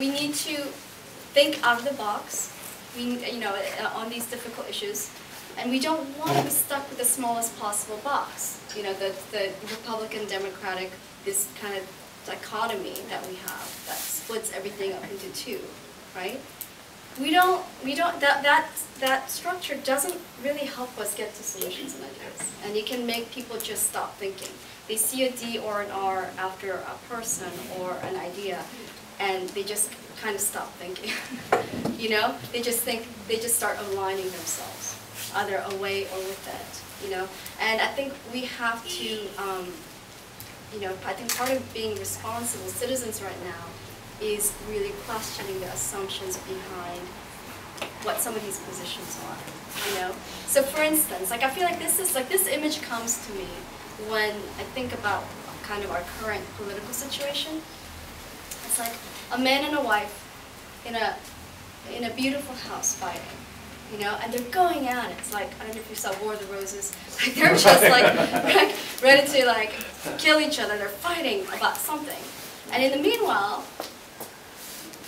We need to think out of the box, on these difficult issues, and we don't want to be stuck with the smallest possible box. The Republican, Democratic, this kind of dichotomy that we have that splits everything up into two, right? That structure doesn't really help us get to solutions and ideas, and it can make people just stop thinking. They see a D or an R after a person or an idea, and they just kind of stop thinking. They just start aligning themselves, either away or with it. And I think we have to, I think part of being responsible citizens right now is really questioning the assumptions behind what some of these positions are. So for instance, I feel like this image comes to me when I think about kind of our current political situation. It's like a man and a wife in a beautiful house fighting, and they're going at it. It's like, I don't know if you saw War of the Roses. Like they're just ready to kill each other. They're fighting about something, and in the meanwhile,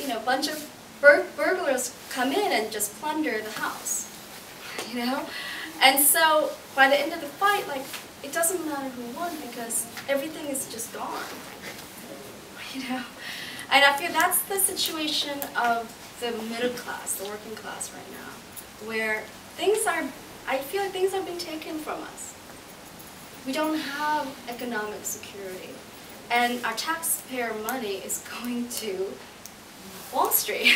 a bunch of burglars come in and just plunder the house, And so by the end of the fight, it doesn't matter who won because everything is just gone, And I feel that's the situation of the middle class, the working class right now, where I feel like things are being taken from us. We don't have economic security, and our taxpayer money is going to Wall Street,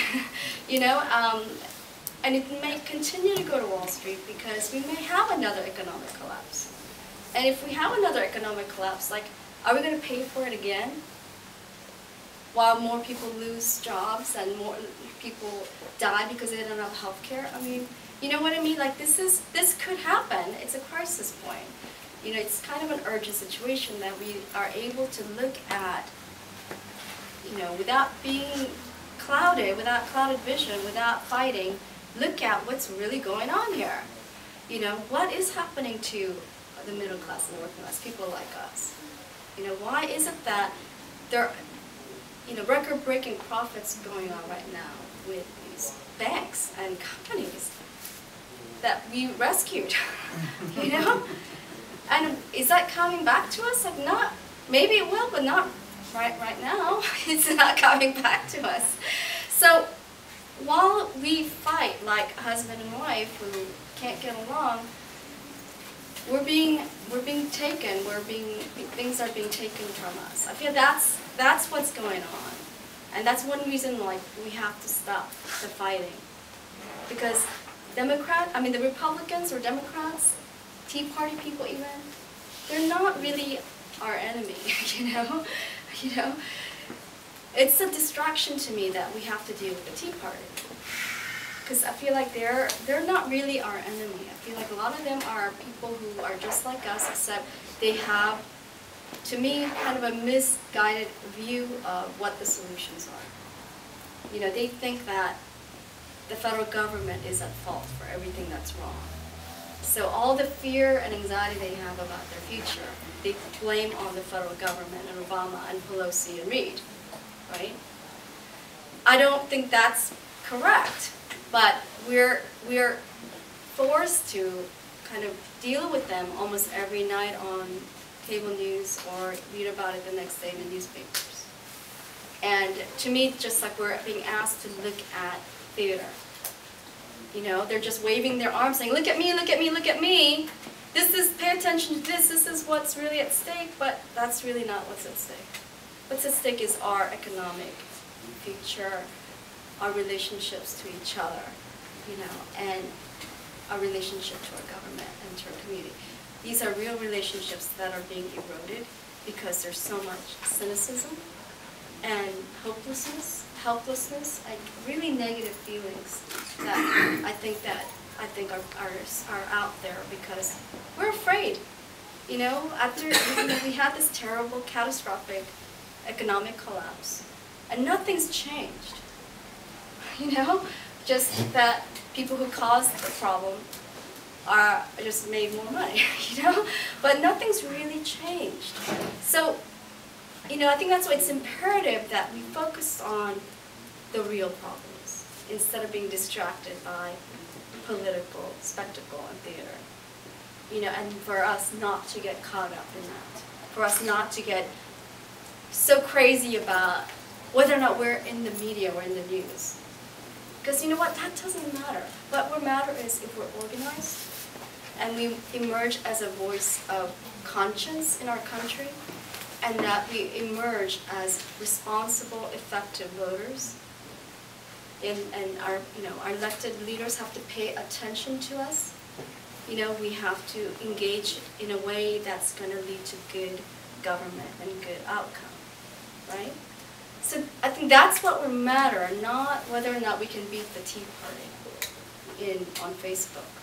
and it may continue to go to Wall Street because we may have another economic collapse. And if we have another economic collapse, are we going to pay for it again? While more people lose jobs and more people die because they don't have health care? I mean, you know what I mean? This could happen. It's a crisis point. It's kind of an urgent situation that we are able to look at, without being clouded, without clouded vision, without fighting, look at what's really going on here. What is happening to the middle class and the working class, people like us? Why is it that there are, record-breaking profits going on right now with these banks and companies that we rescued, And is that coming back to us? Not, maybe it will, but not right now. It's not coming back to us. So while we fight like husband and wife who can't get along, we're being taken. Things are being taken from us. I feel that's what's going on, and that's one reason we have to stop the fighting, because the Republicans or Democrats, Tea Party people even, they're not really our enemy. It's a distraction to me that we have to deal with the Tea Party. Because I feel like they're not really our enemy. I feel like a lot of them are people who are just like us, except they have, to me, kind of a misguided view of what the solutions are. They think that the federal government is at fault for everything that's wrong. So all the fear and anxiety they have about their future, they blame on the federal government and Obama and Pelosi and Reid, right? I don't think that's correct. But we're forced to kind of deal with them almost every night on cable news or read about it the next day in the newspapers. And to me, it's just like we're being asked to look at theater. They're just waving their arms saying, look at me, look at me, look at me. Pay attention to this is what's really at stake, but that's really not what's at stake. What's at stake is our economic future, our relationships to each other, and our relationship to our government and to our community. These are real relationships that are being eroded because there's so much cynicism and hopelessness, helplessness, and really negative feelings that I think are out there because we're afraid. After we had this terrible, catastrophic economic collapse, and nothing's changed. Just that people who caused the problem are just made more money, but nothing's really changed. So, I think that's why it's imperative that we focus on real problems instead of being distracted by political spectacle and theater. You know, and for us not to get caught up in that. For us not to get so crazy about whether or not we're in the media or in the news. Because you know what, that doesn't matter. What will matter is if we're organized and we emerge as a voice of conscience in our country, and that we emerge as responsible, effective voters, and our, you know, our elected leaders have to pay attention to us. You know, we have to engage in a way that's going to lead to good government and good outcome, right? So I think that's what will matter, not whether or not we can beat the Tea Party on Facebook.